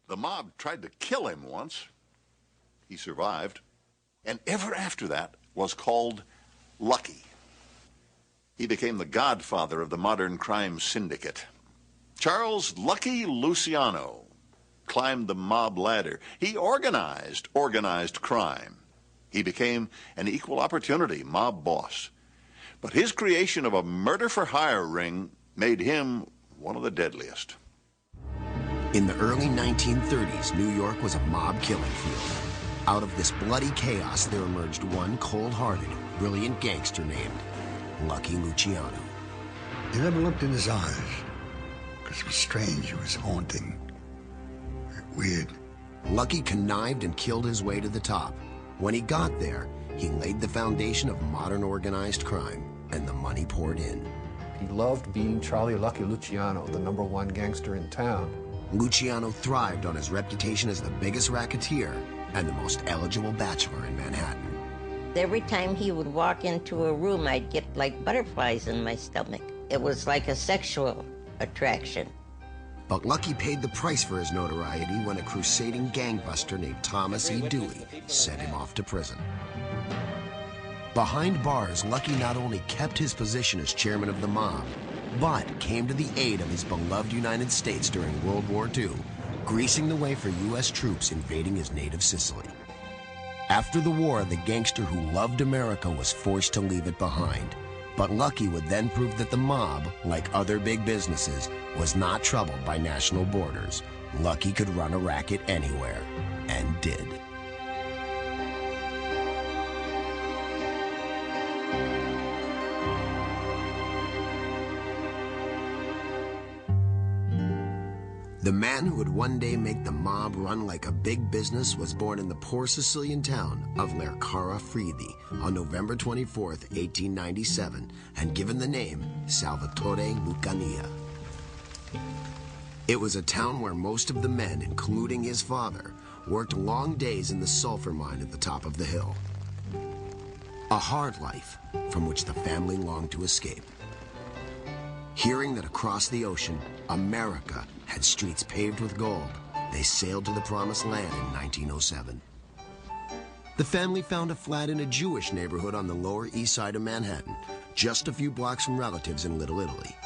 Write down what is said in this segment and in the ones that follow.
The mob tried to kill him once. He survived. And ever after that was called Lucky. He became the godfather of the modern crime syndicate. Charles Lucky Luciano climbed the mob ladder. He organized crime. He became an equal opportunity mob boss. But his creation of a murder-for-hire ring made him one of the deadliest. In the early 1930s, New York was a mob killing field. Out of this bloody chaos, there emerged one cold-hearted, brilliant gangster named Lucky Luciano. You never looked in his eyes, because it was strange, it was haunting, weird. Lucky connived and killed his way to the top. When he got there, he laid the foundation of modern organized crime, and the money poured in. He loved being Charlie Lucky Luciano, the #1 gangster in town. Luciano thrived on his reputation as the biggest racketeer and the most eligible bachelor in Manhattan. Every time he would walk into a room, I'd get like butterflies in my stomach. It was like a sexual attraction. But Lucky paid the price for his notoriety when a crusading gangbuster named Thomas E. Dewey sent him off to prison. Behind bars, Lucky not only kept his position as chairman of the mob, but came to the aid of his beloved United States during World War II, greasing the way for U.S. troops invading his native Sicily. After the war, the gangster who loved America was forced to leave it behind. But Lucky would then prove that the mob, like other big businesses, was not troubled by national borders. Lucky could run a racket anywhere, and did. The man who would one day make the mob run like a big business was born in the poor Sicilian town of Lercara Friuli on November 24, 1897, and given the name Salvatore Lucania. It was a town where most of the men, including his father, worked long days in the sulfur mine at the top of the hill. A hard life from which the family longed to escape. Hearing that across the ocean, America had streets paved with gold, they sailed to the promised land in 1907. The family found a flat in a Jewish neighborhood on the Lower East Side of Manhattan, just a few blocks from relatives in Little Italy.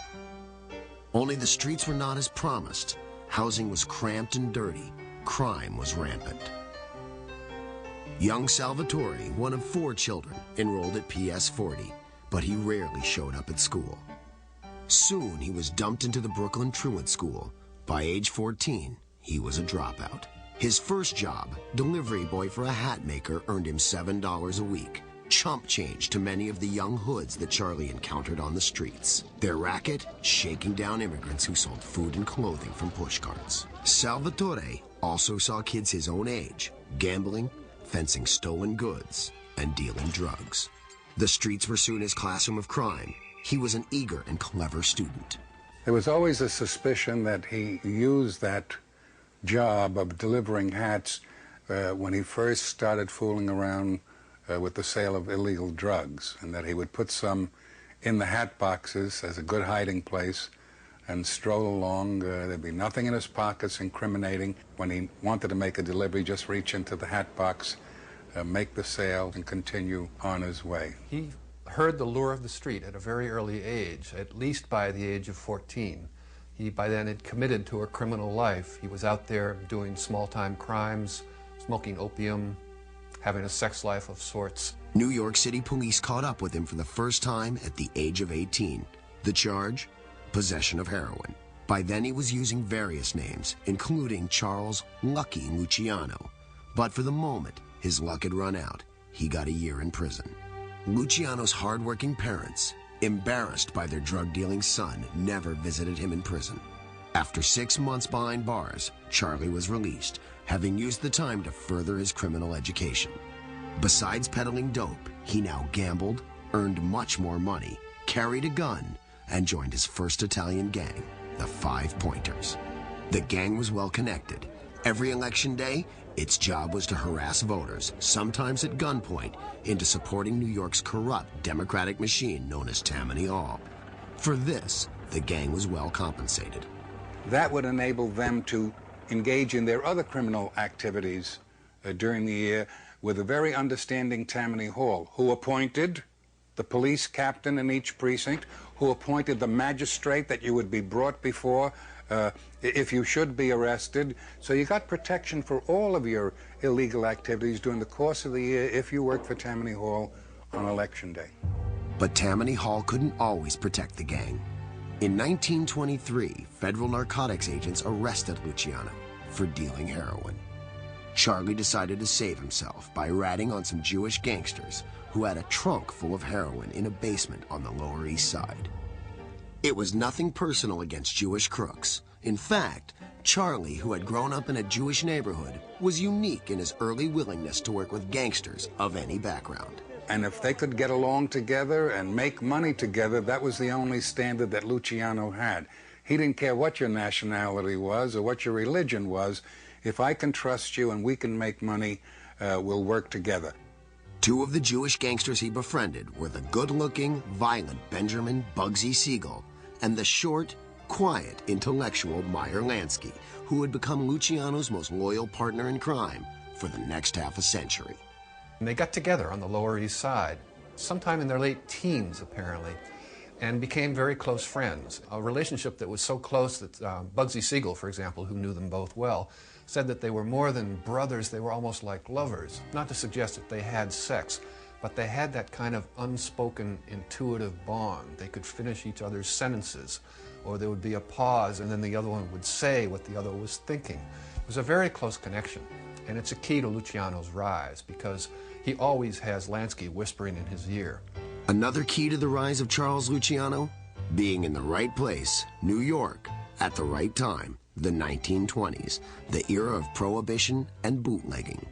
Only the streets were not as promised. Housing was cramped and dirty. Crime was rampant. Young Salvatore, one of 4 children, enrolled at PS 40, but he rarely showed up at school. Soon, he was dumped into the Brooklyn Truant School. By age 14, he was a dropout. His first job, delivery boy for a hat maker, earned him $7 a week. Chump change to many of the young hoods that Charlie encountered on the streets. Their racket, shaking down immigrants who sold food and clothing from pushcarts. Salvatore also saw kids his own age, gambling, fencing stolen goods, and dealing drugs. The streets were soon his classroom of crime. He was an eager and clever student. There was always a suspicion that he used that job of delivering hats when he first started fooling around with the sale of illegal drugs, and that he would put some in the hat boxes as a good hiding place and stroll along. There'd be nothing in his pockets incriminating. When he wanted to make a delivery, just reach into the hat box, make the sale, and continue on his way. He heard the lure of the street at a very early age, at least by the age of 14. He by then had committed to a criminal life. He was out there doing small-time crimes, smoking opium, having a sex life of sorts. New York City police caught up with him for the first time at the age of 18. The charge? Possession of heroin. By then he was using various names, including Charles Lucky Luciano. But for the moment, his luck had run out. He got a year in prison. Luciano's hard-working parents, embarrassed by their drug-dealing son, never visited him in prison. After 6 months behind bars, Charlie was released, having used the time to further his criminal education. Besides peddling dope, he now gambled, earned much more money, carried a gun, and joined his first Italian gang, the Five Pointers. The gang was well connected. Every election day, its job was to harass voters, sometimes at gunpoint, into supporting New York's corrupt Democratic machine known as Tammany Hall. For this, the gang was well compensated. That would enable them to engage in their other criminal activities during the year with a very understanding Tammany Hall, who appointed the police captain in each precinct, who appointed the magistrate that you would be brought before if you should be arrested. So you got protection for all of your illegal activities during the course of the year if you worked for Tammany Hall on Election Day. But Tammany Hall couldn't always protect the gang. In 1923, federal narcotics agents arrested Luciano for dealing heroin. Charlie decided to save himself by ratting on some Jewish gangsters who had a trunk full of heroin in a basement on the Lower East Side. It was nothing personal against Jewish crooks. In fact, Charlie, who had grown up in a Jewish neighborhood, was unique in his early willingness to work with gangsters of any background. And if they could get along together and make money together, that was the only standard that Luciano had. He didn't care what your nationality was or what your religion was. If I can trust you and we can make money, we'll work together. Two of the Jewish gangsters he befriended were the good-looking, violent Benjamin Bugsy Siegel and the short, quiet, intellectual Meyer Lansky, who would become Luciano's most loyal partner in crime for the next half a century. And they got together on the Lower East Side, sometime in their late teens, apparently, and became very close friends. A relationship that was so close that Bugsy Siegel, for example, who knew them both well, said that they were more than brothers, they were almost like lovers. Not to suggest that they had sex, but they had that kind of unspoken, intuitive bond. They could finish each other's sentences, or there would be a pause, and then the other one would say what the other was thinking. It was a very close connection, and it's a key to Luciano's rise, because he always has Lansky whispering in his ear. Another key to the rise of Charles Luciano? Being in the right place, New York, at the right time, the 1920s, the era of prohibition and bootlegging.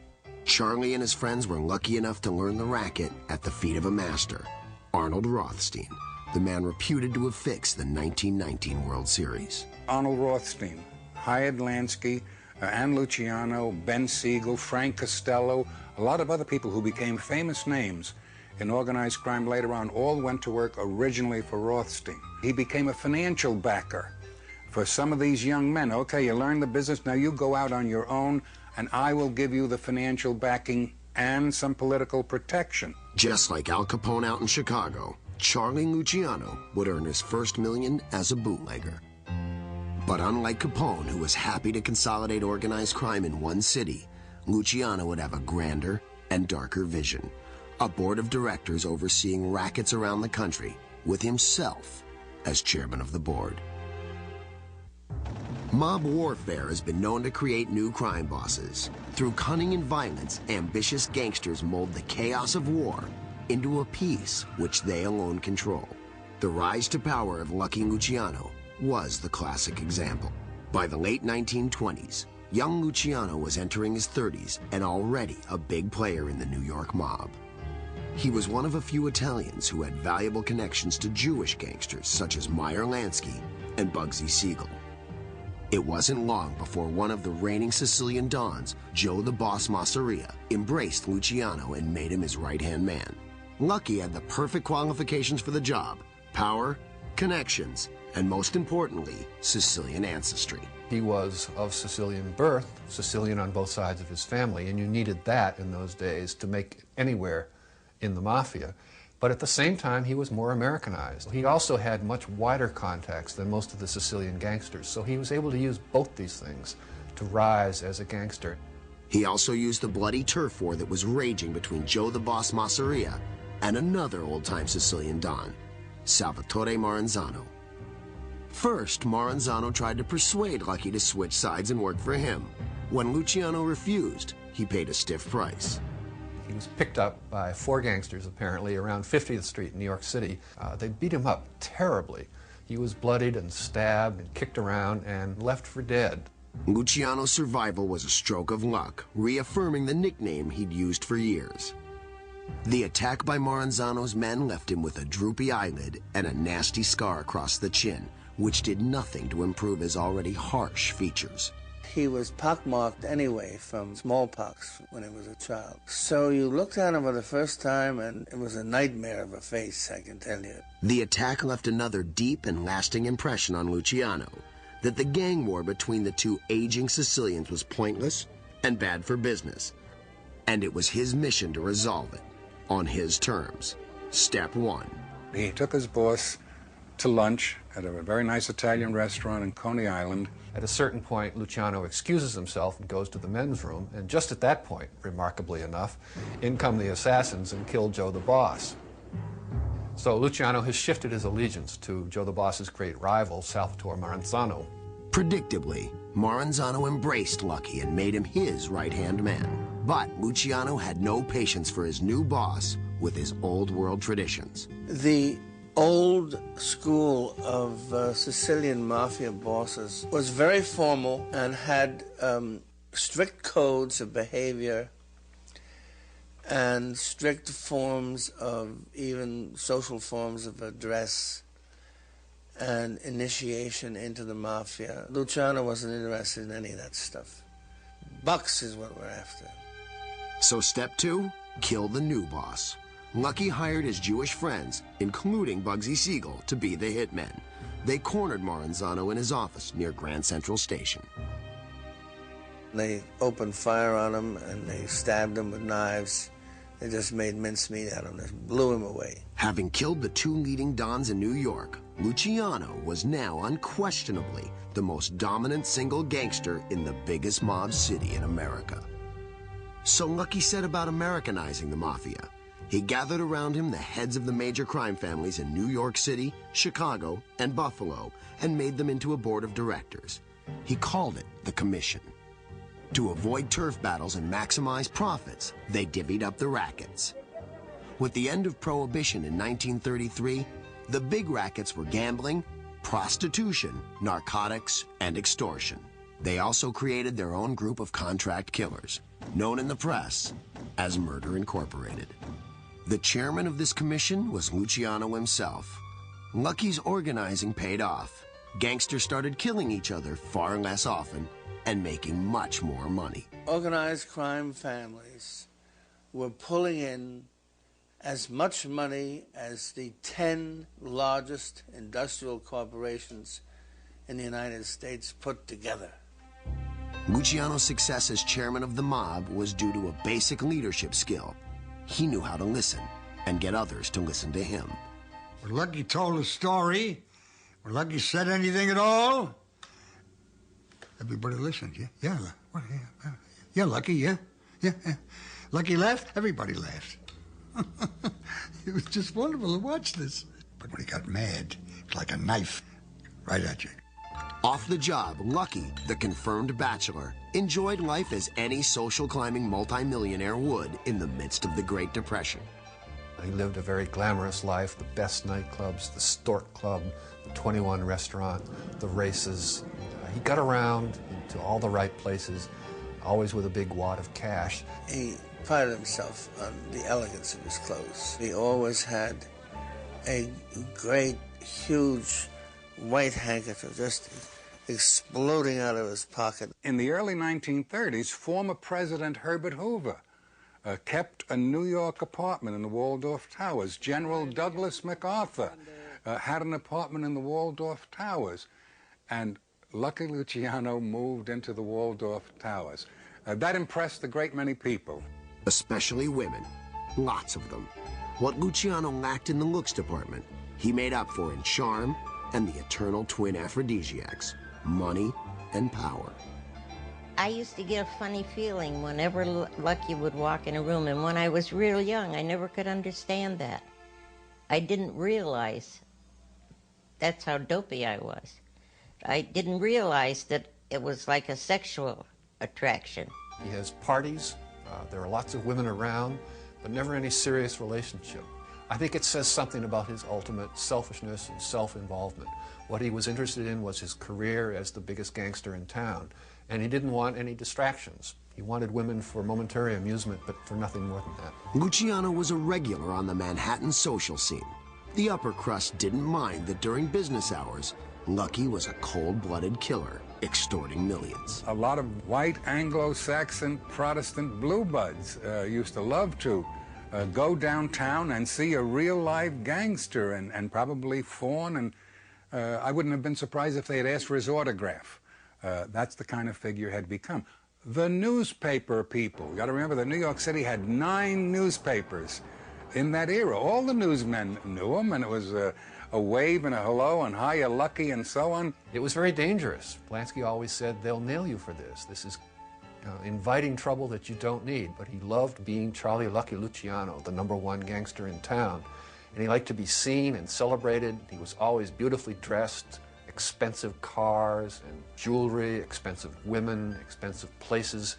Charlie and his friends were lucky enough to learn the racket at the feet of a master, Arnold Rothstein, the man reputed to have fixed the 1919 World Series. Arnold Rothstein hired Lansky and Luciano, Ben Siegel, Frank Costello, a lot of other people who became famous names in organized crime later on, all went to work originally for Rothstein. He became a financial backer for some of these young men. Okay, you learn the business, now you go out on your own, and I will give you the financial backing and some political protection. Just like Al Capone out in Chicago, Charlie Luciano would earn his first million as a bootlegger. But unlike Capone, who was happy to consolidate organized crime in one city, Luciano would have a grander and darker vision. A board of directors overseeing rackets around the country, with himself as chairman of the board. Mob warfare has been known to create new crime bosses. Through cunning and violence, ambitious gangsters mold the chaos of war into a peace which they alone control. The rise to power of Lucky Luciano was the classic example. By the late 1920s, young Luciano was entering his 30s and already a big player in the New York mob. He was one of a few Italians who had valuable connections to Jewish gangsters such as Meyer Lansky and Bugsy Siegel. It wasn't long before one of the reigning Sicilian dons, Joe the Boss Masseria, embraced Luciano and made him his right-hand man. Lucky had the perfect qualifications for the job: power, connections, and most importantly, Sicilian ancestry. He was of Sicilian birth, Sicilian on both sides of his family, and you needed that in those days to make anywhere in the mafia. But at the same time, he was more Americanized. He also had much wider contacts than most of the Sicilian gangsters, so he was able to use both these things to rise as a gangster. He also used the bloody turf war that was raging between Joe the Boss Masseria and another old-time Sicilian don, Salvatore Maranzano. First, Maranzano tried to persuade Lucky to switch sides and work for him. When Luciano refused, he paid a stiff price. He was picked up by 4 gangsters, apparently, around 50th Street in New York City. They beat him up terribly. He was bloodied and stabbed and kicked around and left for dead. Luciano's survival was a stroke of luck, reaffirming the nickname he'd used for years. The attack by Maranzano's men left him with a droopy eyelid and a nasty scar across the chin, which did nothing to improve his already harsh features. He was pockmarked anyway from smallpox when he was a child. So you looked at him for the first time and it was a nightmare of a face, I can tell you. The attack left another deep and lasting impression on Luciano. that the gang war between the two aging Sicilians was pointless and bad for business, and it was his mission to resolve it on his terms. Step 1. He took his boss to lunch at a very nice Italian restaurant in Coney Island. At a certain point, Luciano excuses himself and goes to the men's room, and just at that point, remarkably enough, in come the assassins and kill Joe the Boss. So Luciano has shifted his allegiance to Joe the Boss's great rival, Salvatore Maranzano. Predictably, Maranzano embraced Lucky and made him his right-hand man. But Luciano had no patience for his new boss with his old-world traditions. The old school of Sicilian mafia bosses was very formal and had strict codes of behavior and strict forms of even social forms of address and initiation into the mafia. Luciano wasn't interested in any of that stuff. Bucks is what we're after. So step 2, kill the new boss. Lucky hired his Jewish friends, including Bugsy Siegel, to be the hitmen. They cornered Maranzano in his office near Grand Central Station. They opened fire on him and they stabbed him with knives. They just made mincemeat out of him. They blew him away. Having killed the two leading dons in New York, Luciano was now unquestionably the most dominant single gangster in the biggest mob city in America. So Lucky set about Americanizing the mafia. He gathered around him the heads of the major crime families in New York City, Chicago, and Buffalo, and made them into a board of directors. He called it the Commission. To avoid turf battles and maximize profits, they divvied up the rackets. With the end of Prohibition in 1933, the big rackets were gambling, prostitution, narcotics, and extortion. They also created their own group of contract killers, known in the press as Murder Incorporated. The chairman of this commission was Luciano himself. Lucky's organizing paid off. Gangsters started killing each other far less often and making much more money. Organized crime families were pulling in as much money as the 10 largest industrial corporations in the United States put together. Luciano's success as chairman of the mob was due to a basic leadership skill. He knew how to listen and get others to listen to him. When Lucky told a story, when Lucky said anything at all, everybody listened. Yeah, Lucky, yeah. Lucky laughed, everybody laughed. It was just wonderful to watch this. But when he got mad, it's like a knife right at you. Off the job, Lucky, the confirmed bachelor, enjoyed life as any social climbing multimillionaire would in the midst of the Great Depression. He lived a very glamorous life, the best nightclubs, the Stork Club, the 21 restaurant, the races. He got around to all the right places, always with a big wad of cash. He prided himself on the elegance of his clothes. He always had a great, huge white handkerchief just exploding out of his pocket. In the early 1930s, former President Herbert Hoover kept a New York apartment in the Waldorf Towers. General Douglas MacArthur had an apartment in the Waldorf Towers. And Lucky Luciano moved into the Waldorf Towers. That impressed a great many people. Especially women. Lots of them. What Luciano lacked in the looks department, he made up for in charm and the eternal twin aphrodisiacs, money and power. I used to get a funny feeling whenever Lucky would walk in a room, and when I was real young, I never could understand that. I didn't realize that's how dopey I was. I didn't realize that it was like a sexual attraction. He has parties, there are lots of women around, but never any serious relationship. I think it says something about his ultimate selfishness and self-involvement. What he was interested in was his career as the biggest gangster in town, and he didn't want any distractions. He wanted women for momentary amusement, but for nothing more than that. Luciano was a regular on the Manhattan social scene. The upper crust didn't mind that during business hours, Lucky was a cold-blooded killer, extorting millions. A lot of white Anglo-Saxon Protestant blue buds used to love to go downtown and see a real live gangster and probably fawn and I wouldn't have been surprised if they had asked for his autograph. That's the kind of figure he had become. The newspaper people, you got to remember that New York City had 9 newspapers in that era. All the newsmen knew him, and it was a wave and a hello and hiya, Lucky, and so on. It was very dangerous. Lansky always said, they'll nail you for this. This is inviting trouble that you don't need. But he loved being Charlie Lucky Luciano, the #1 gangster in town. And he liked to be seen and celebrated. He was always beautifully dressed, expensive cars and jewelry, expensive women, expensive places.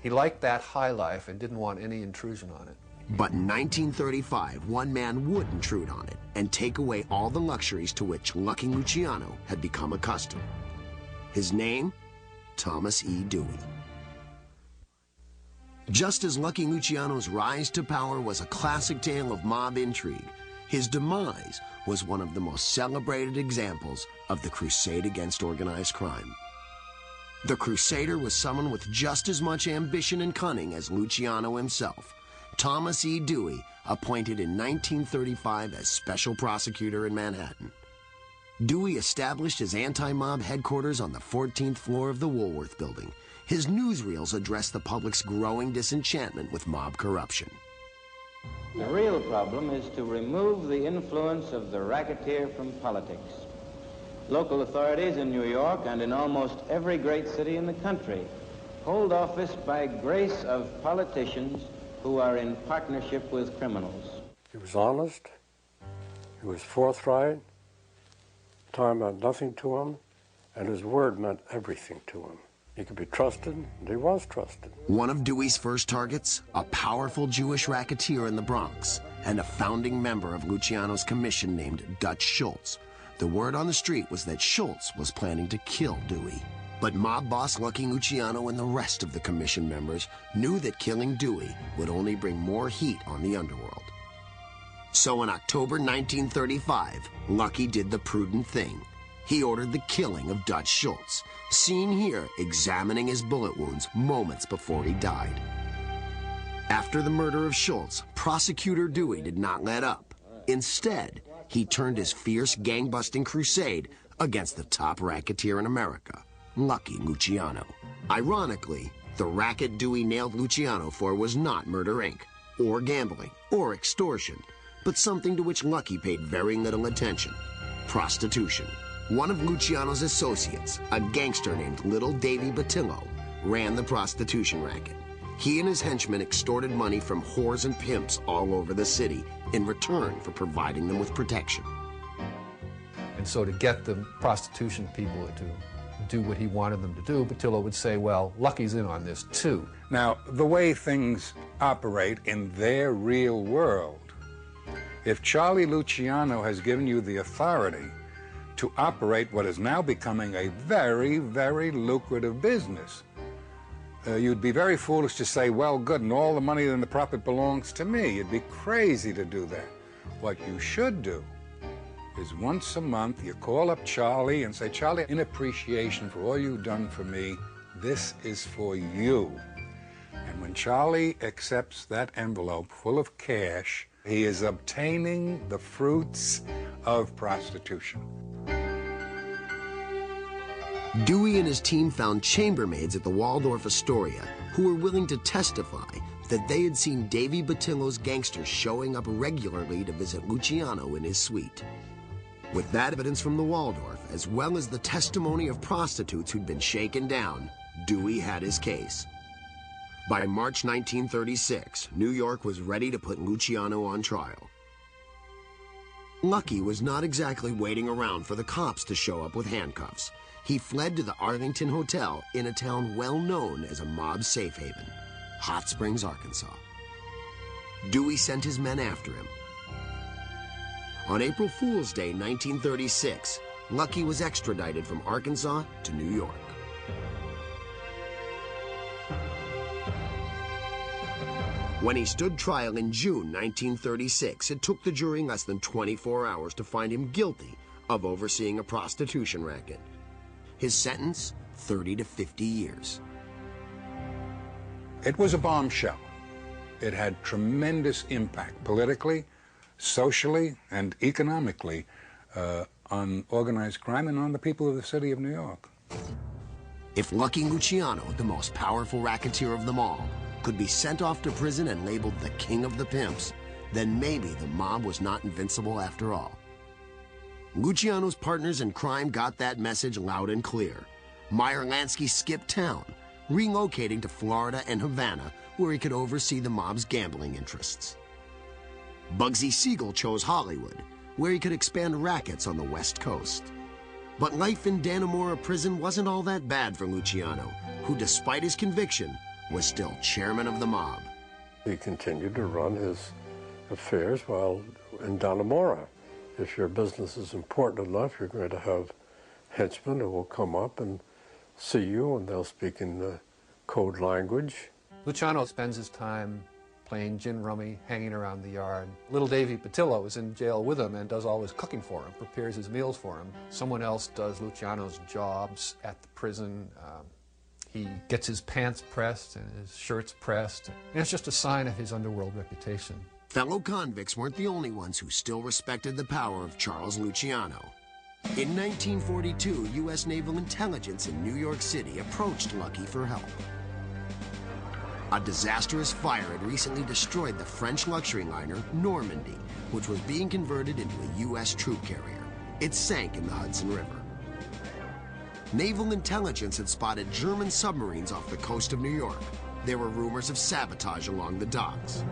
He liked that high life and didn't want any intrusion on it. But in 1935, one man would intrude on it and take away all the luxuries to which Lucky Luciano had become accustomed. His name? Thomas E. Dewey. Just as Lucky Luciano's rise to power was a classic tale of mob intrigue, his demise was one of the most celebrated examples of the crusade against organized crime. The crusader was someone with just as much ambition and cunning as Luciano himself. Thomas E. Dewey, appointed in 1935 as special prosecutor in Manhattan. Dewey established his anti-mob headquarters on the 14th floor of the Woolworth Building. His newsreels addressed the public's growing disenchantment with mob corruption. The real problem is to remove the influence of the racketeer from politics. Local authorities in New York and in almost every great city in the country hold office by grace of politicians who are in partnership with criminals. He was honest, he was forthright, time meant nothing to him, and his word meant everything to him. He could be trusted, and he was trusted. One of Dewey's first targets, a powerful Jewish racketeer in the Bronx, and a founding member of Luciano's commission named Dutch Schultz. The word on the street was that Schultz was planning to kill Dewey. But mob boss Lucky Luciano and the rest of the commission members knew that killing Dewey would only bring more heat on the underworld. So in October 1935, Lucky did the prudent thing. He ordered the killing of Dutch Schultz, seen here examining his bullet wounds moments before he died. After the murder of Schultz, prosecutor Dewey did not let up. Instead, he turned his fierce gang-busting crusade against the top racketeer in America, Lucky Luciano. Ironically, the racket Dewey nailed Luciano for was not Murder, Inc., or gambling, or extortion, but something to which Lucky paid very little attention: prostitution. One of Luciano's associates, a gangster named Little Davy Batillo, ran the prostitution racket. He and his henchmen extorted money from whores and pimps all over the city in return for providing them with protection. And so to get the prostitution people to do what he wanted them to do, Batillo would say, well, Lucky's in on this too. Now, the way things operate in their real world, if Charlie Luciano has given you the authority to operate what is now becoming a very, very lucrative business, you'd be very foolish to say, well, good, and all the money and the profit belongs to me. You'd be crazy to do that. What you should do is once a month you call up Charlie and say, Charlie, in appreciation for all you've done for me, this is for you. And when Charlie accepts that envelope full of cash, he is obtaining the fruits of prostitution. Dewey and his team found chambermaids at the Waldorf Astoria who were willing to testify that they had seen Davy Batillo's gangsters showing up regularly to visit Luciano in his suite. With that evidence from the Waldorf, as well as the testimony of prostitutes who'd been shaken down, Dewey had his case. By March 1936, New York was ready to put Luciano on trial. Lucky was not exactly waiting around for the cops to show up with handcuffs. He fled to the Arlington Hotel in a town well known as a mob safe haven, Hot Springs, Arkansas. Dewey sent his men after him. On April Fool's Day, 1936, Lucky was extradited from Arkansas to New York. When he stood trial in June 1936, it took the jury less than 24 hours to find him guilty of overseeing a prostitution racket. His sentence, 30 to 50 years. It was a bombshell. It had tremendous impact politically, socially, and economically on organized crime and on the people of the city of New York. If Lucky Luciano, the most powerful racketeer of them all, could be sent off to prison and labeled the king of the pimps, then maybe the mob was not invincible after all. Luciano's partners in crime got that message loud and clear. Meyer Lansky skipped town, relocating to Florida and Havana, where he could oversee the mob's gambling interests. Bugsy Siegel chose Hollywood, where he could expand rackets on the West Coast. But life in Dannemora prison wasn't all that bad for Luciano, who, despite his conviction, was still chairman of the mob. He continued to run his affairs while in Dannemora. If your business is important enough, you're going to have henchmen who will come up and see you, and they'll speak in the code language. Luciano spends his time playing gin rummy, hanging around the yard. Little Davy Patillo is in jail with him and does all his cooking for him, prepares his meals for him. Someone else does Luciano's jobs at the prison. He gets his pants pressed and his shirts pressed. And it's just a sign of his underworld reputation. Fellow convicts weren't the only ones who still respected the power of Charles Luciano. In 1942, U.S. Naval Intelligence in New York City approached Lucky for help. A disastrous fire had recently destroyed the French luxury liner Normandy, which was being converted into a U.S. troop carrier. It sank in the Hudson River. Naval Intelligence had spotted German submarines off the coast of New York. There were rumors of sabotage along the docks.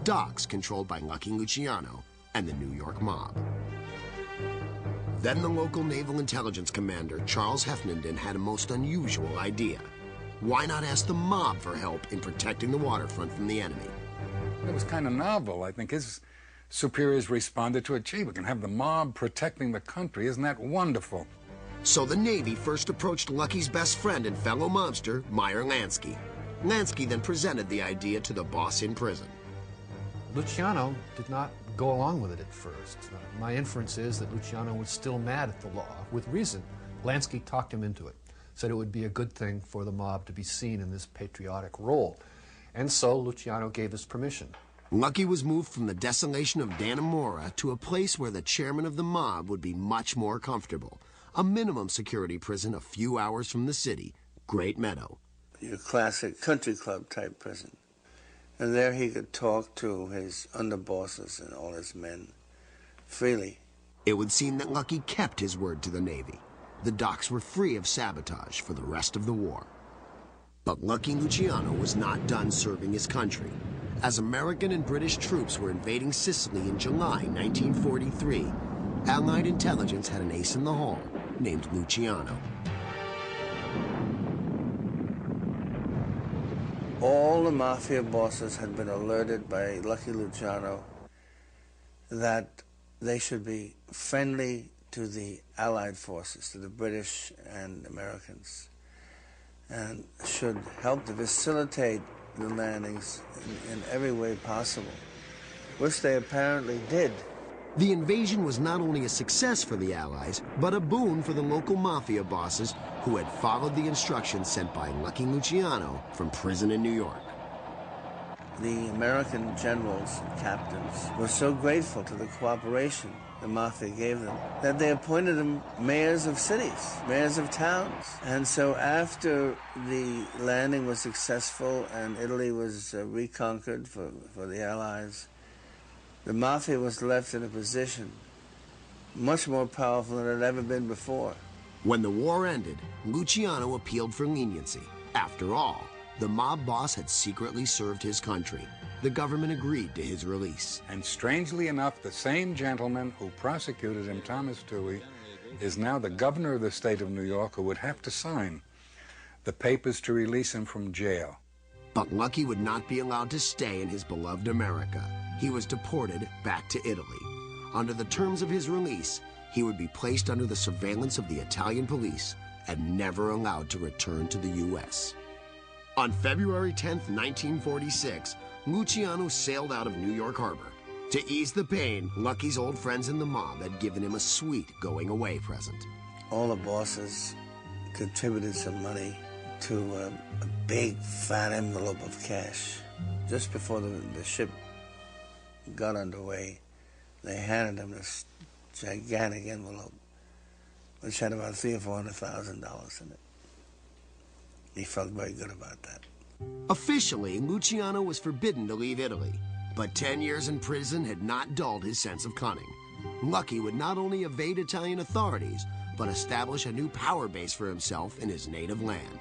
Docks controlled by Lucky Luciano and the New York mob. Then the local Naval Intelligence commander, Charles Hefnenden, had a most unusual idea. Why not ask the mob for help in protecting the waterfront from the enemy? It was kind of novel. I think his superiors responded to it. Gee, we can have the mob protecting the country. Isn't that wonderful? So the Navy first approached Lucky's best friend and fellow mobster, Meyer Lansky. Lansky then presented the idea to the boss in prison. Luciano did not go along with it at first. My inference is that Luciano was still mad at the law, with reason. Lansky talked him into it, said it would be a good thing for the mob to be seen in this patriotic role. And so Luciano gave his permission. Lucky was moved from the desolation of Dannemora to a place where the chairman of the mob would be much more comfortable. A minimum security prison a few hours from the city, Great Meadow. Your classic country club type prison. And there he could talk to his underbosses and all his men freely. It would seem that Lucky kept his word to the Navy. The docks were free of sabotage for the rest of the war. But Lucky Luciano was not done serving his country. As American and British troops were invading Sicily in July 1943, Allied intelligence had an ace in the hole named Luciano. All the mafia bosses had been alerted by Lucky Luciano that they should be friendly to the Allied forces, to the British and Americans, and should help to facilitate the landings in every way possible, which they apparently did. The invasion was not only a success for the Allies, but a boon for the local mafia bosses who had followed the instructions sent by Lucky Luciano from prison in New York. The American generals and captains were so grateful to the cooperation the mafia gave them that they appointed them mayors of cities, mayors of towns. And so after the landing was successful and Italy was reconquered for the Allies, the mafia was left in a position much more powerful than it had ever been before. When the war ended, Luciano appealed for leniency. After all, the mob boss had secretly served his country. The government agreed to his release. And strangely enough, the same gentleman who prosecuted him, Thomas Dewey, is now the governor of the state of New York, who would have to sign the papers to release him from jail. But Lucky would not be allowed to stay in his beloved America. He was deported back to Italy. Under the terms of his release, he would be placed under the surveillance of the Italian police and never allowed to return to the U.S. On February 10th, 1946, Luciano sailed out of New York Harbor. To ease the pain, Lucky's old friends in the mob had given him a sweet going-away present. All the bosses contributed some money to a big, fat envelope of cash. Just before the ship got underway, they handed him this gigantic envelope which had about $300,000 or $400,000 in it. He felt very good about that. Officially, Luciano was forbidden to leave Italy, but 10 years in prison had not dulled his sense of cunning. Lucky would not only evade Italian authorities, but establish a new power base for himself in his native land.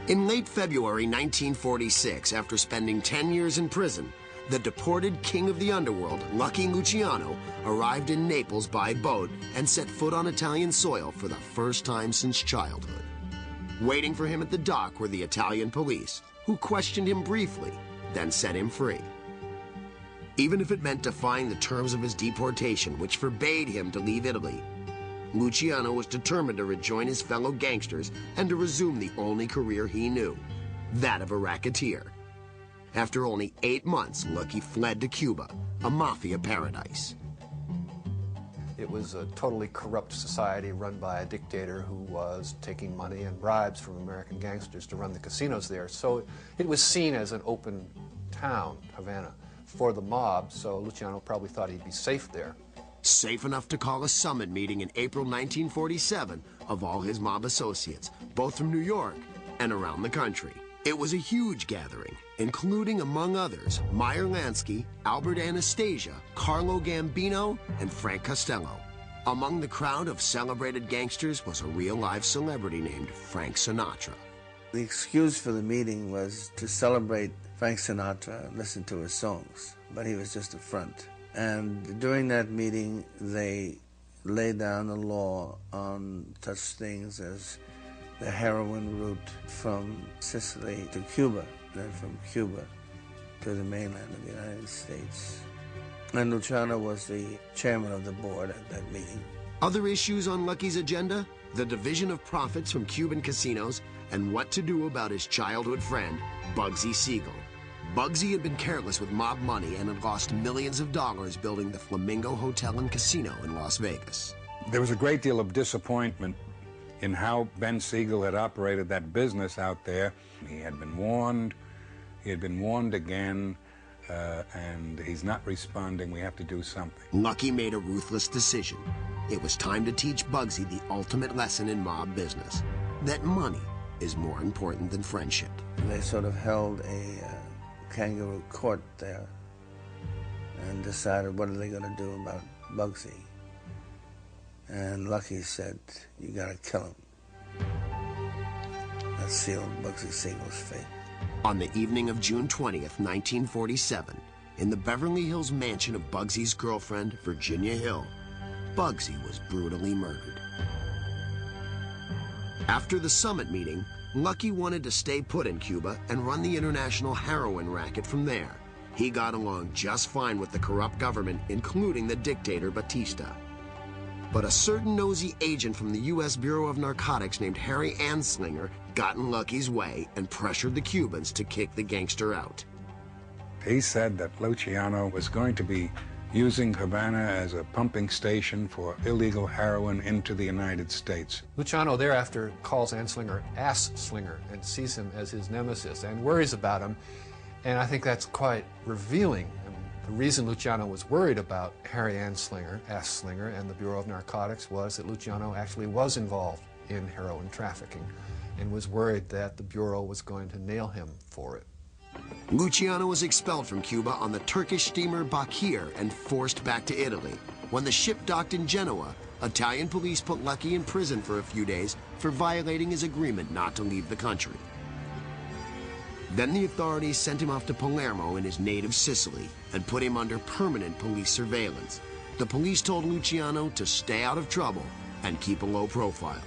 In late February 1946, after spending 10 years in prison, the deported king of the underworld, Lucky Luciano, arrived in Naples by boat and set foot on Italian soil for the first time since childhood. Waiting for him at the dock were the Italian police, who questioned him briefly, then set him free. Even if it meant defying the terms of his deportation, which forbade him to leave Italy, Luciano was determined to rejoin his fellow gangsters and to resume the only career he knew, that of a racketeer. After only 8 months, Lucky fled to Cuba, a mafia paradise. It was a totally corrupt society run by a dictator who was taking money and bribes from American gangsters to run the casinos there. So it was seen as an open town, Havana, for the mob, so Luciano probably thought he'd be safe there. Safe enough to call a summit meeting in April 1947 of all his mob associates, both from New York and around the country. It was a huge gathering, including, among others, Meyer Lansky, Albert Anastasia, Carlo Gambino, and Frank Costello. Among the crowd of celebrated gangsters was a real-life celebrity named Frank Sinatra. The excuse for the meeting was to celebrate Frank Sinatra and listen to his songs, but he was just a front. And during that meeting, they laid down the law on such things as the heroin route from Sicily to Cuba, then from Cuba to the mainland of the United States. And Luciano was the chairman of the board at that meeting. Other issues on Lucky's agenda? The division of profits from Cuban casinos and what to do about his childhood friend, Bugsy Siegel. Bugsy had been careless with mob money and had lost millions of dollars building the Flamingo Hotel and Casino in Las Vegas. There was a great deal of disappointment in how Ben Siegel had operated that business out there. He had been warned again, and he's not responding. We have to do something. Lucky made a ruthless decision. It was time to teach Bugsy the ultimate lesson in mob business, that money is more important than friendship. They sort of held a kangaroo court there and decided what are they going to do about Bugsy. And Lucky said, you gotta kill him. That sealed Bugsy Siegel's fate. On the evening of June 20th, 1947, in the Beverly Hills mansion of Bugsy's girlfriend, Virginia Hill, Bugsy was brutally murdered. After the summit meeting, Lucky wanted to stay put in Cuba and run the international heroin racket from there. He got along just fine with the corrupt government, including the dictator Batista. But a certain nosy agent from the U.S. Bureau of Narcotics named Harry Anslinger got in Lucky's way and pressured the Cubans to kick the gangster out. He said that Luciano was going to be using Havana as a pumping station for illegal heroin into the United States. Luciano thereafter calls Anslinger Ass Slinger and sees him as his nemesis and worries about him, and I think that's quite revealing. The reason Luciano was worried about Harry Anslinger, Ass Slinger, and the Bureau of Narcotics was that Luciano actually was involved in heroin trafficking and was worried that the Bureau was going to nail him for it. Luciano was expelled from Cuba on the Turkish steamer Bakir and forced back to Italy. When the ship docked in Genoa, Italian police put Lucky in prison for a few days for violating his agreement not to leave the country. Then the authorities sent him off to Palermo in his native Sicily and put him under permanent police surveillance. The police told Luciano to stay out of trouble and keep a low profile.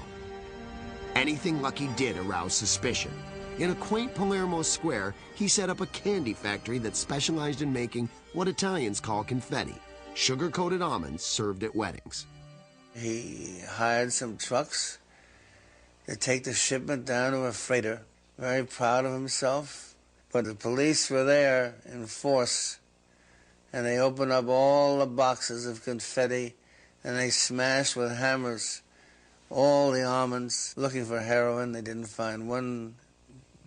Anything Lucky did aroused suspicion. In a quaint Palermo square, he set up a candy factory that specialized in making what Italians call confetti, sugar-coated almonds served at weddings. He hired some trucks to take the shipment down to a freighter. Very proud of himself, but the police were there in force, and they opened up all the boxes of confetti, and they smashed with hammers all the almonds looking for heroin. They didn't find one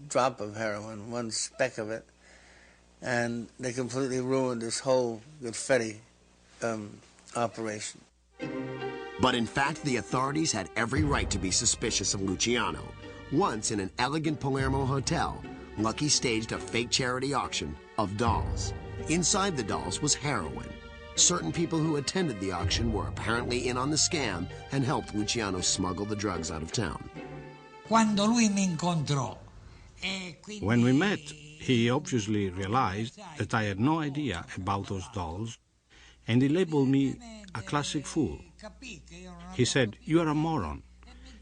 drop of heroin, one speck of it, and they completely ruined this whole confetti operation. But in fact, the authorities had every right to be suspicious of Luciano. Once, in an elegant Palermo hotel, Lucky staged a fake charity auction of dolls. Inside the dolls was heroin. Certain people who attended the auction were apparently in on the scam and helped Luciano smuggle the drugs out of town. Quando lui mi incontrò, when we met, he obviously realized that I had no idea about those dolls, and he labeled me a classic fool. He said, "You are a moron,"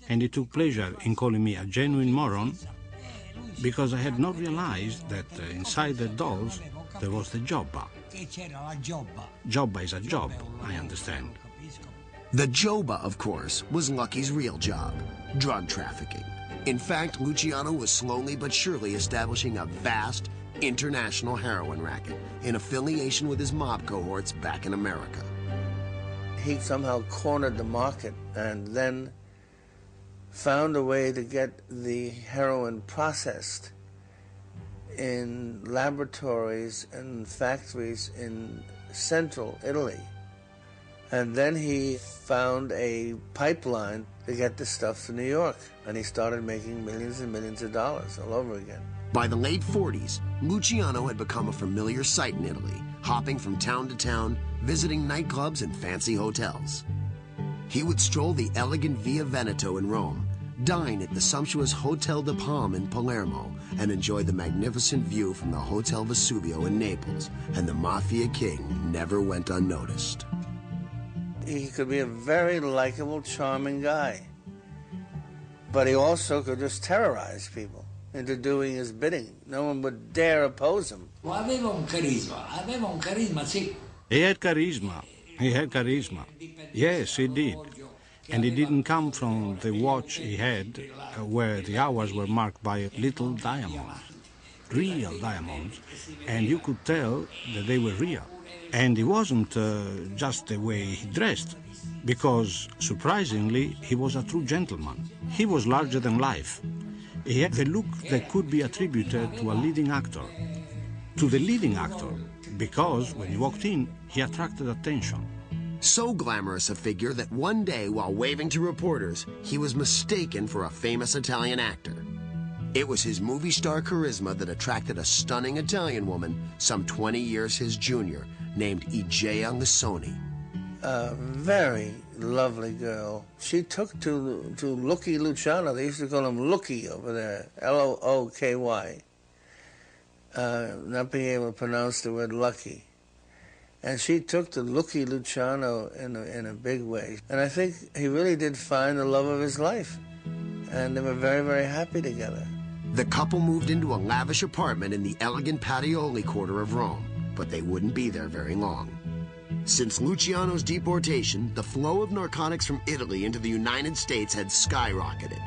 and he took pleasure in calling me a genuine moron because I had not realized that inside the dolls there was the jobba. Jobba is a job, I understand. The jobba, of course, was Lucky's real job, drug trafficking. In fact, Luciano was slowly but surely establishing a vast international heroin racket in affiliation with his mob cohorts back in America. He somehow cornered the market and then found a way to get the heroin processed in laboratories and factories in central Italy. And then he found a pipeline to get the stuff to New York, and he started making millions and millions of dollars all over again. By the late 40s, Luciano had become a familiar sight in Italy, hopping from town to town, visiting nightclubs and fancy hotels. He would stroll the elegant Via Veneto in Rome, dine at the sumptuous Hotel de Palma in Palermo, and enjoy the magnificent view from the Hotel Vesuvio in Naples, and the Mafia King never went unnoticed. He could be a very likable, charming guy, but he also could just terrorize people into doing his bidding. No one would dare oppose him. aveva un carisma, sì. He had charisma. He had charisma. Yes, he did. And it didn't come from the watch he had, where the hours were marked by little diamonds, real diamonds, and you could tell that they were real. And it wasn't just the way he dressed, because, surprisingly, he was a true gentleman. He was larger than life. He had the look that could be attributed to a leading actor, to the leading actor, because when he walked in, he attracted attention. So glamorous a figure that one day, while waving to reporters, he was mistaken for a famous Italian actor. It was his movie star charisma that attracted a stunning Italian woman, some 20 years his junior, named Igea Lissoni. A very lovely girl. She took to Lucky Luciano. They used to call him Looky over there, L-O-O-K-Y, not being able to pronounce the word lucky. And she took to Lucky Luciano in a big way. And I think he really did find the love of his life. And they were very, very happy together. The couple moved into a lavish apartment in the elegant Patioli quarter of Rome, but they wouldn't be there very long. Since Luciano's deportation, the flow of narcotics from Italy into the United States had skyrocketed.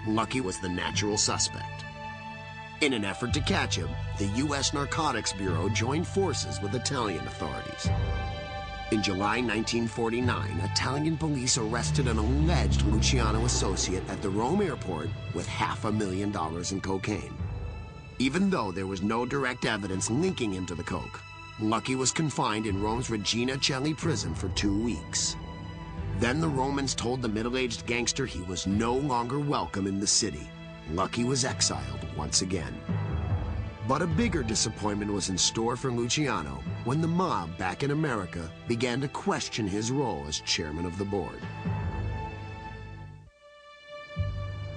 Lucky was the natural suspect. In an effort to catch him, the U.S. Narcotics Bureau joined forces with Italian authorities. In July 1949, Italian police arrested an alleged Luciano associate at the Rome airport with $500,000 in cocaine. Even though there was no direct evidence linking him to the coke, Lucky was confined in Rome's Regina Coeli prison for 2 weeks. Then the Romans told the middle-aged gangster he was no longer welcome in the city. Lucky was exiled once again. But a bigger disappointment was in store for Luciano when the mob back in America began to question his role as chairman of the board.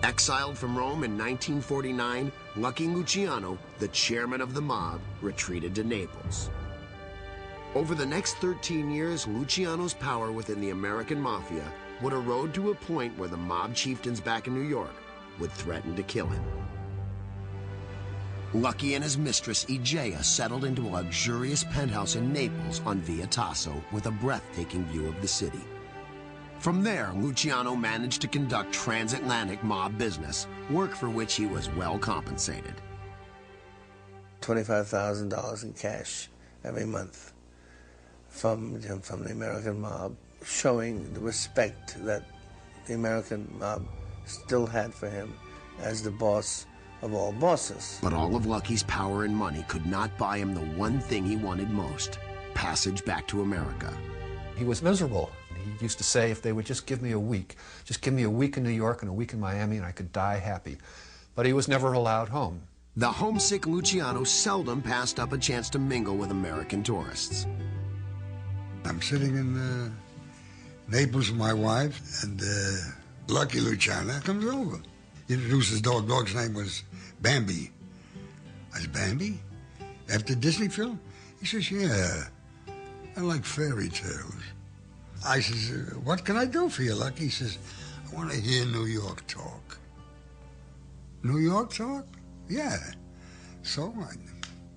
Exiled from Rome in 1949, Lucky Luciano, the chairman of the mob, retreated to Naples. Over the next 13 years, Luciano's power within the American mafia would erode to a point where the mob chieftains back in New York would threaten to kill him. Lucky and his mistress, Igea, settled into a luxurious penthouse in Naples on Via Tasso with a breathtaking view of the city. From there, Luciano managed to conduct transatlantic mob business, work for which he was well compensated. $25,000 in cash every month from the American mob, showing the respect that the American mob still had for him as the boss of all bosses. But all of Lucky's power and money could not buy him the one thing he wanted most: passage back to America. He was miserable. He used to say, if they would just give me a week in New York and a week in Miami, and I could die happy. But he was never allowed home. The homesick Luciano seldom passed up a chance to mingle with American tourists. I'm sitting in Naples with my wife, and Lucky Luciano comes over. He introduced his dog. Dog's name was Bambi. I said, Bambi? After Disney film? He says, yeah, I like fairy tales. I says, what can I do for you, Lucky? He says, I want to hear New York talk. New York talk? Yeah. So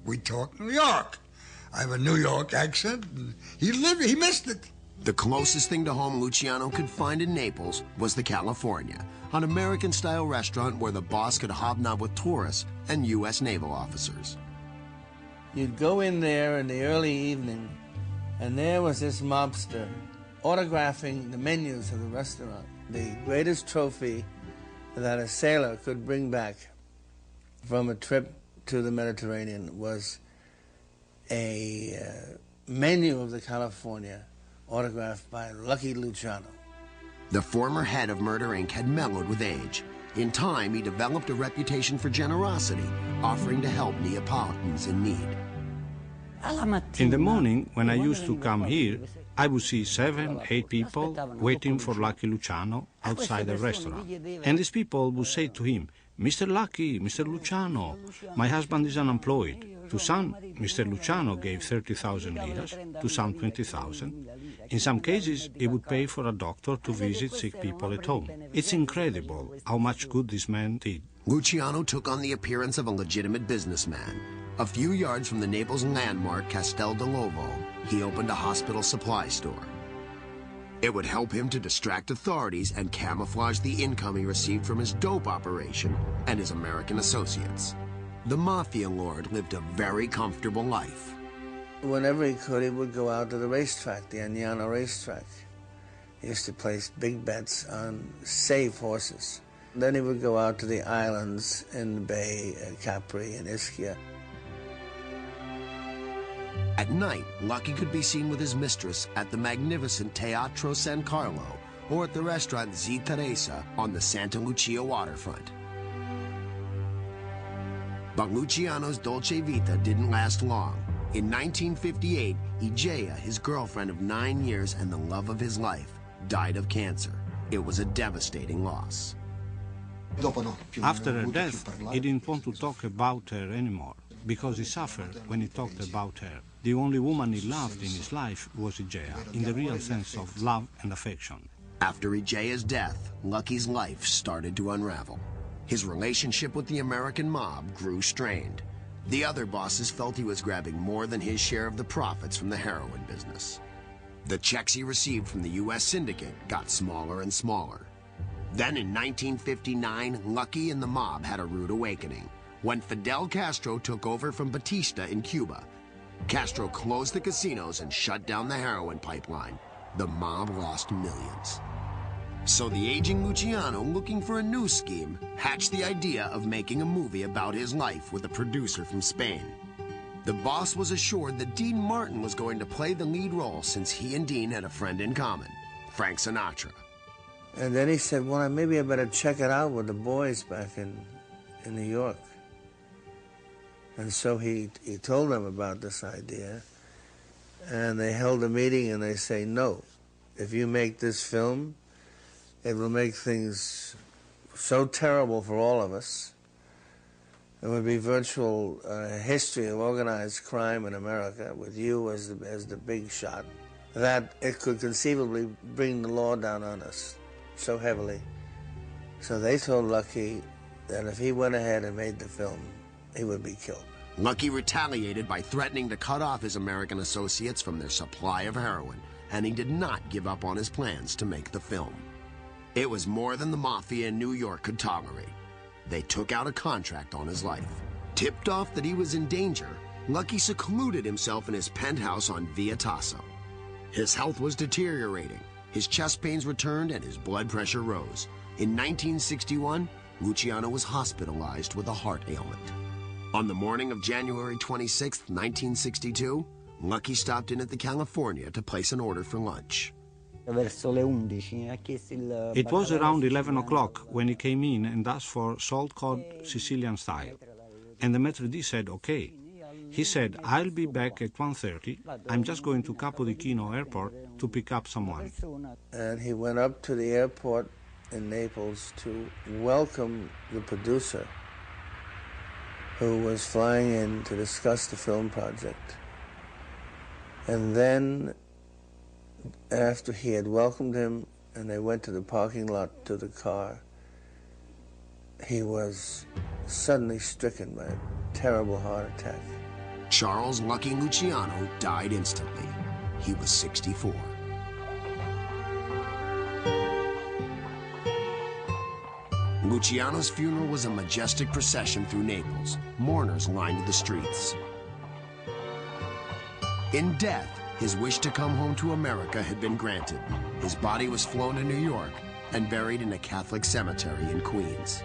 we talk New York. I have a New York accent, and he missed it. The closest thing to home Luciano could find in Naples was the California, an American-style restaurant where the boss could hobnob with tourists and U.S. naval officers. You'd go in there in the early evening, and there was this mobster autographing the menus of the restaurant. The greatest trophy that a sailor could bring back from a trip to the Mediterranean was a menu of the California autographed by Lucky Luciano. The former head of Murder, Inc. had mellowed with age. In time, he developed a reputation for generosity, offering to help Neapolitans in need. In the morning, when I used to come here, I would see 7, 8 people waiting for Lucky Luciano outside the restaurant. And these people would say to him, Mr. Lucky, Mr. Luciano, my husband is unemployed. To some, Mr. Luciano gave 30,000 liras, to some 20,000. In some cases, he would pay for a doctor to visit sick people at home. It's incredible how much good this man did. Luciano took on the appearance of a legitimate businessman. A few yards from the Naples landmark Castel dell'Ovo, he opened a hospital supply store. It would help him to distract authorities and camouflage the income he received from his dope operation and his American associates. The mafia lord lived a very comfortable life. Whenever he could, he would go out to the racetrack, the Agnano racetrack. He used to place big bets on safe horses. Then he would go out to the islands in the bay, Capri and Ischia. At night, Lucky could be seen with his mistress at the magnificent Teatro San Carlo or at the restaurant Zia Teresa on the Santa Lucia waterfront. But Luciano's dolce vita didn't last long. In 1958, Igea, his girlfriend of 9 years and the love of his life, died of cancer. It was a devastating loss. After her death, he didn't want to talk about her anymore, because he suffered when he talked about her. The only woman he loved in his life was Igea, in the real sense of love and affection. After Igea's death, Lucky's life started to unravel. His relationship with the American mob grew strained. The other bosses felt he was grabbing more than his share of the profits from the heroin business. The checks he received from the U.S. syndicate got smaller and smaller. Then in 1959, Lucky and the mob had a rude awakening when Fidel Castro took over from Batista in Cuba. Castro closed the casinos and shut down the heroin pipeline. The mob lost millions. So the aging Luciano, looking for a new scheme, hatched the idea of making a movie about his life with a producer from Spain. The boss was assured that Dean Martin was going to play the lead role since he and Dean had a friend in common, Frank Sinatra. And then he said, well, maybe I better check it out with the boys back in New York. And so he told them about this idea, and they held a meeting and they say, no, if you make this film, it will make things so terrible for all of us. It would be virtual history of organized crime in America with you as the big shot, that it could conceivably bring the law down on us so heavily. So they told Lucky that if he went ahead and made the film, he would be killed. Lucky retaliated by threatening to cut off his American associates from their supply of heroin, and he did not give up on his plans to make the film. It was more than the mafia in New York could tolerate. They took out a contract on his life. Tipped off that he was in danger, Lucky secluded himself in his penthouse on Via Tasso. His health was deteriorating. His chest pains returned and his blood pressure rose. In 1961, Luciano was hospitalized with a heart ailment. On the morning of January 26, 1962, Lucky stopped in at the California to place an order for lunch. It was around 11 o'clock when he came in and asked for salt cod Sicilian style. And the maitre d' said, okay. He said, I'll be back at 1:30. I'm just going to Capo di Chino airport to pick up someone. And he went up to the airport in Naples to welcome the producer who was flying in to discuss the film project. And then, after he had welcomed him and they went to the parking lot to the car, he was suddenly stricken by a terrible heart attack. Charles Lucky Luciano died instantly. He was 64. Luciano's funeral was a majestic procession through Naples. Mourners lined the streets. In death, his wish to come home to America had been granted. His body was flown to New York and buried in a Catholic cemetery in Queens.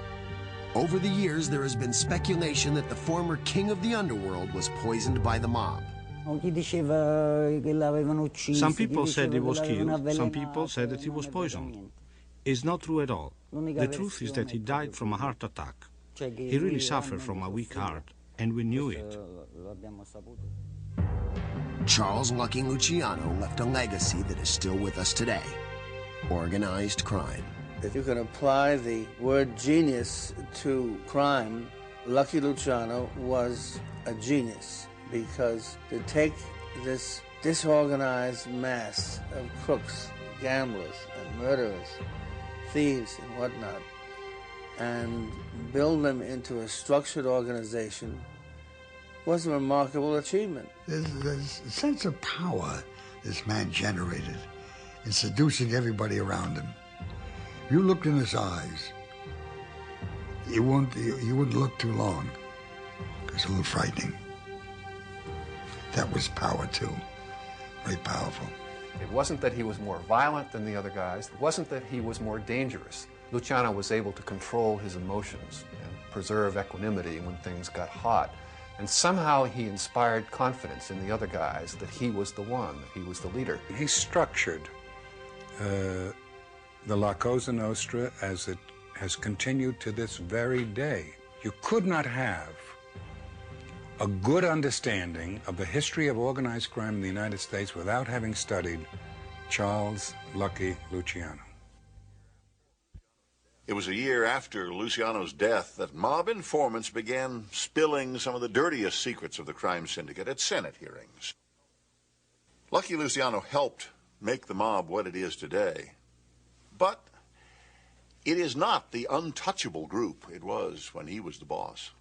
Over the years, there has been speculation that the former king of the underworld was poisoned by the mob. Some people said he was killed, some people said that he was poisoned. It's not true at all. The truth is that he died from a heart attack. He really suffered from a weak heart, and we knew it. Charles Lucky Luciano left a legacy that is still with us today: organized crime. If you can apply the word genius to crime, Lucky Luciano was a genius, because to take this disorganized mass of crooks, gamblers, and murderers, thieves and whatnot, and build them into a structured organization was a remarkable achievement. There's a sense of power this man generated in seducing everybody around him. You looked in his eyes, you wouldn't look too long. It's a little frightening. That was power too, very powerful. It wasn't that he was more violent than the other guys. It wasn't that he was more dangerous. Luciano was able to control his emotions and preserve equanimity when things got hot. And somehow he inspired confidence in the other guys that he was the one, that he was the leader. He structured the La Cosa Nostra as it has continued to this very day. You could not have a good understanding of the history of organized crime in the United States without having studied Charles Lucky Luciano. It was a year after Luciano's death that mob informants began spilling some of the dirtiest secrets of the crime syndicate at Senate hearings. Lucky Luciano helped make the mob what it is today, but it is not the untouchable group it was when he was the boss.